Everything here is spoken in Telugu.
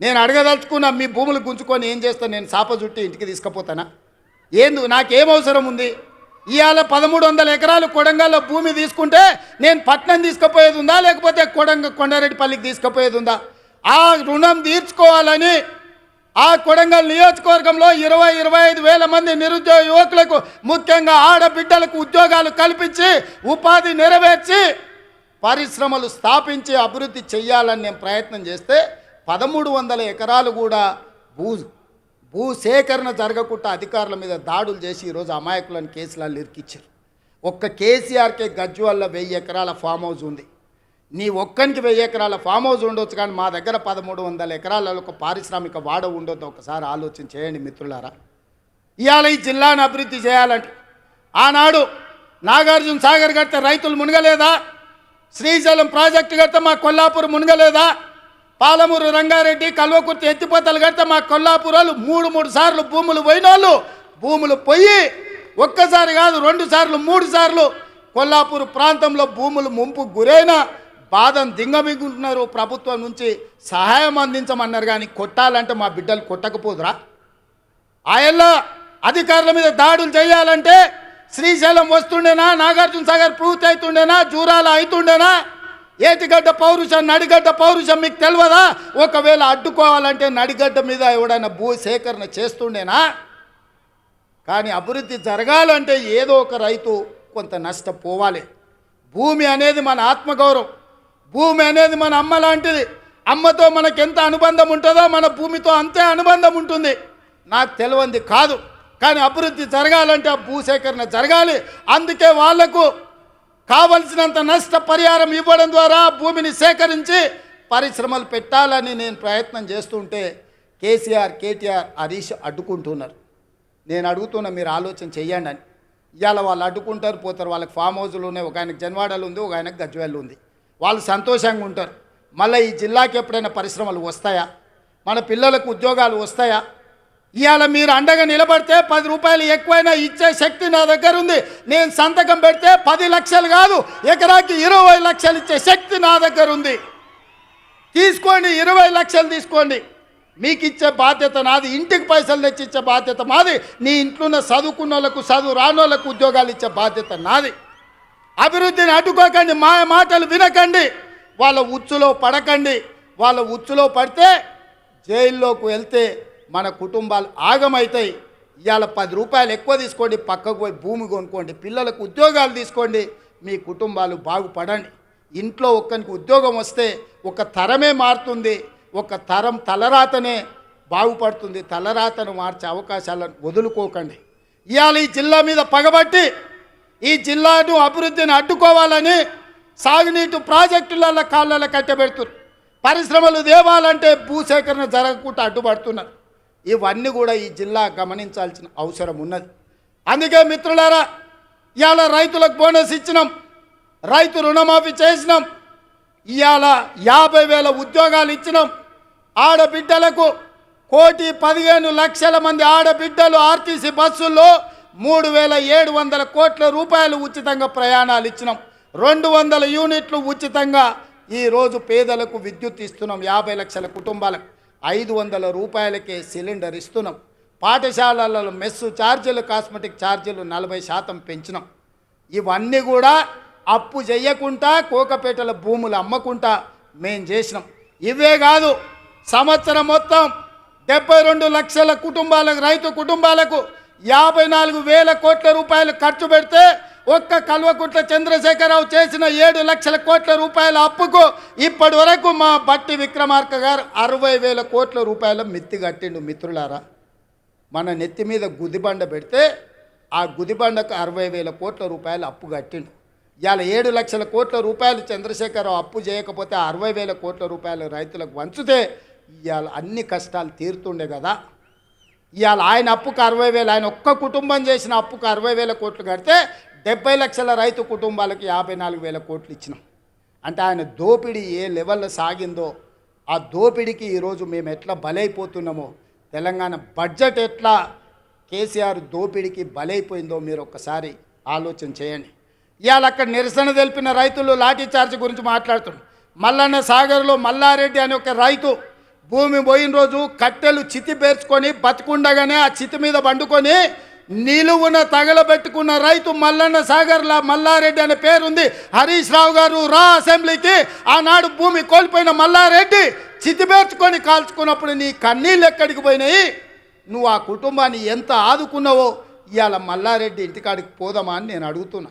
నేను అడగదలుచుకున్న మీ భూములు గుంజుకొని ఏం చేస్తాను? నేను సాప చుట్టి ఇంటికి తీసుకుపోతానా? నాకేం అవసరం ఉంది? ఇవాళ 1300 ఎకరాలు కొడంగల్లో భూమి తీసుకుంటే నేను పట్నం తీసుకుపోయేది ఉందా, లేకపోతే కొండారెడ్డిపల్లికి తీసుకుపోయేది ఉందా? ఆ రుణం తీర్చుకోవాలని ఆ కొడంగల్ నియోజకవర్గంలో 20-25 వేల మంది నిరుద్యోగ యువకులకు, ముఖ్యంగా ఆడబిడ్డలకు ఉద్యోగాలు కల్పించి ఉపాధి నెరవేర్చి పరిశ్రమలు స్థాపించి అభివృద్ధి చేయాలని నేను ప్రయత్నం చేస్తే 1300 ఎకరాలు కూడా భూసేకరణ జరగకుండా అధికారుల మీద దాడులు చేసి ఈరోజు అమాయకులను కేసులలో ఇరికిచ్చారు. ఒక్క కేసీఆర్కే గజ్వేల్లో 1000 ఎకరాల ఫామ్ హౌస్ ఉంది. నీ ఒక్కనికి 1000 ఎకరాల ఫామ్ హౌస్ ఉండొచ్చు, కానీ మా దగ్గర 1300 ఎకరాలలో ఒక పారిశ్రామిక వాడ ఉండొద్దు. ఒకసారి ఆలోచన చేయండి మిత్రులారా. ఇవాళ ఈ జిల్లాను అభివృద్ధి చేయాలంటే ఆనాడు నాగార్జున సాగర్ కడితే రైతులు మునగలేదా? శ్రీశైలం ప్రాజెక్టు కడితే మా కొల్లాపూర్ మునగలేదా? పాలమూరు రంగారెడ్డి కల్వకుర్తి ఎత్తిపోతలు కడితే మా కొల్లాపూరాలు 3 సార్లు భూములు పోయినోళ్ళు భూములు పోయి ఒక్కసారి కాదు 2 సార్లు 3 సార్లు కొల్లాపూర్ ప్రాంతంలో భూములు ముంపు గురైన బాధను దింగమిగుంటున్నారు. ప్రభుత్వం నుంచి సహాయం అందించమన్నారు, కానీ కొట్టాలంటే మా బిడ్డలు కొట్టకపోదురా? ఆయల్లో అధికారుల మీద దాడులు చేయాలంటే శ్రీశైలం వస్తుండేనా? నాగార్జున సాగర్ పూర్తి అవుతుండేనా? జూరాల అవుతుండేనా? ఏటిగడ్డ పౌరుషం, నడిగడ్డ పౌరుషం మీకు తెలియదా? ఒకవేళ అడ్డుకోవాలంటే నడిగడ్డ మీద ఎవడైనా భూ సేకరణ చేస్తుండేనా? కానీ అభివృద్ధి జరగాలంటే ఏదో ఒక రైతు కొంత నష్టపోవాలి. భూమి అనేది మన ఆత్మగౌరవం, భూమి అనేది మన అమ్మ లాంటిది. అమ్మతో మనకు ఎంత అనుబంధం ఉంటుందో మన భూమితో అంతే అనుబంధం ఉంటుంది. నాకు తెలియంది కాదు, కానీ అభివృద్ధి జరగాలంటే ఆ భూసేకరణ జరగాలి. అందుకే వాళ్లకు కావలసినంత నష్ట పరిహారం ఇవ్వడం ద్వారా భూమిని సేకరించి పరిశ్రమలు పెట్టాలని నేను ప్రయత్నం చేస్తుంటే కేసీఆర్, కేటీఆర్, హరీష్ అడ్డుకుంటున్నారు. నేను అడుగుతున్నా, మీరు ఆలోచన చెయ్యండి అని. ఇవాళ వాళ్ళు అడ్డుకుంటారు, పోతారు. వాళ్ళకి ఫామ్ హౌజులు ఉన్నాయి, ఒక ఆయనకు జన్వాడలు ఉంది, ఒక ఆయనకు గజ్వేల్ ఉంది. వాళ్ళు సంతోషంగా ఉంటారు. మళ్ళీ ఈ జిల్లాకి ఎప్పుడైనా పరిశ్రమలు వస్తాయా? మన పిల్లలకు ఉద్యోగాలు వస్తాయా? ఇవాళ మీరు అండగా నిలబడితే 10 రూపాయలు ఎక్కువైనా ఇచ్చే శక్తి నా దగ్గర ఉంది. నేను సంతకం పెడితే 10 లక్షలు కాదు, ఎకరాకి 20 లక్షలు ఇచ్చే శక్తి నా దగ్గర ఉంది. తీసుకోండి, 20 లక్షలు తీసుకోండి. మీకు ఇచ్చే బాధ్యత నాది. ఇంటికి పైసలు తెచ్చి ఇచ్చే బాధ్యత మాది. నీ ఇంట్లో ఉన్న చదువుకున్న వాళ్ళకు, చదువు రానోళ్ళకు ఉద్యోగాలు ఇచ్చే బాధ్యత నాది. అభివృద్ధిని అడ్డుకోకండి, మా మాటలు వినకండి, వాళ్ళ ఉచ్చులో పడకండి. వాళ్ళ ఉచ్చులో పడితే జైల్లోకి వెళ్తే మన కుటుంబాలు ఆగమవుతాయి. ఇవాళ 10 రూపాయలు ఎక్కువ తీసుకోండి, పక్కకు పోయి భూమి కొనుక్కోండి, పిల్లలకు ఉద్యోగాలు తీసుకోండి, మీ కుటుంబాలు బాగుపడండి. ఇంట్లో ఒక్కరికి ఉద్యోగం వస్తే ఒక తరమే మారుతుంది, ఒక తరం తలరాతనే బాగుపడుతుంది. తలరాతను మార్చే అవకాశాలను వదులుకోకండి. ఇవాళ ఈ జిల్లా మీద పగబట్టి ఈ జిల్లాను అభివృద్ధిని అడ్డుకోవాలని సాగునీటి ప్రాజెక్టులలో కాళ్ళలో కట్టబెడుతున్నారు. పరిశ్రమలు తేవాలంటే భూసేకరణ జరగకుండా అడ్డుపడుతున్నారు. ఇవన్నీ కూడా ఈ జిల్లా గమనించాల్సిన అవసరం ఉన్నది. అందుకే మిత్రులారా, ఇవాళ రైతులకు బోనస్ ఇచ్చినాం, రైతు రుణమాఫీ చేసినాం, ఇవాళ 50,000 ఉద్యోగాలు ఇచ్చినాం. ఆడబిడ్డలకు 1,15,00,000 మంది ఆడబిడ్డలు ఆర్టీసీ బస్సుల్లో 3,700 కోట్ల రూపాయలు ఉచితంగా ప్రయాణాలు ఇచ్చినాం. 200 యూనిట్లు ఉచితంగా ఈరోజు పేదలకు విద్యుత్ ఇస్తున్నాం. 50 లక్షల కుటుంబాలకు 500 రూపాయలకే సిలిండర్ ఇస్తున్నాం. పాఠశాలలలో మెస్సు ఛార్జీలు, కాస్మెటిక్ ఛార్జీలు 40% పెంచినాం. ఇవన్నీ కూడా అప్పు చేయకుండా కోకపేటల భూములు అమ్మకుండా మేం చేసినాం. ఇవే కాదు, సంవత్సరం మొత్తం 72 లక్షల కుటుంబాలకు, రైతు కుటుంబాలకు 54,000 కోట్ల రూపాయలు ఖర్చు పెడితే ఒక్క కల్వకుట్ల చంద్రశేఖరరావు చేసిన 7 లక్షల కోట్ల రూపాయల అప్పుకు ఇప్పటి వరకు మా బట్టి విక్రమార్క గారు 60,000 కోట్ల రూపాయల మిత్తి కట్టిండు. మిత్రులారా, మన నెత్తి మీద గుదిబండ పెడితే ఆ గుదిబండకు 60,000 కోట్ల రూపాయలు అప్పు కట్టిండు. ఇవాళ 7 లక్షల కోట్ల రూపాయలు చంద్రశేఖరరావు అప్పు చేయకపోతే 60,000 కోట్ల రూపాయలు రైతులకు వంచితే ఇవాళ అన్ని కష్టాలు తీరుతుండే కదా. ఇవాళ ఆయన అప్పుకు 60,000, ఆయన ఒక్క కుటుంబం చేసిన అప్పుకు 60,000 కోట్లు కడితే 70 లక్షల రైతు కుటుంబాలకు 54,000 కోట్లు ఇచ్చినాం. అంటే ఆయన దోపిడీ ఏ లెవెల్లో సాగిందో ఆ దోపిడీకి ఈరోజు మేము ఎట్లా బలైపోతున్నామో, తెలంగాణ బడ్జెట్ ఎట్లా కేసీఆర్ దోపిడీకి బలైపోయిందో మీరు ఒక్కసారి ఆలోచన చేయండి. ఇవాళ అక్కడ నిరసన తెలిపిన రైతులు లాఠీ చార్జ్ గురించి మాట్లాడుతున్నారు. మల్లన్న సాగర్లో మల్లారెడ్డి అనే ఒక రైతు భూమి పోయిన రోజు కట్టెలు చితి పేర్చుకొని బతికుండగానే ఆ చితి మీద పండుకొని నిలువున తగలబెట్టుకున్న రైతు మల్లన్న సాగర్లా మల్లారెడ్డి అనే పేరుంది. హరీష్ రావు గారు రా అసెంబ్లీకి. ఆనాడు భూమి కోల్పోయిన మల్లారెడ్డి చితి పేర్చుకొని కాల్చుకున్నప్పుడు నీ కన్నీళ్ళు ఎక్కడికి పోయినాయి? నువ్వు ఆ కుటుంబాన్ని ఎంత ఆదుకున్నావో ఇవాళ మల్లారెడ్డి ఇంటికాడికి పోదామా అని నేను అడుగుతున్నా.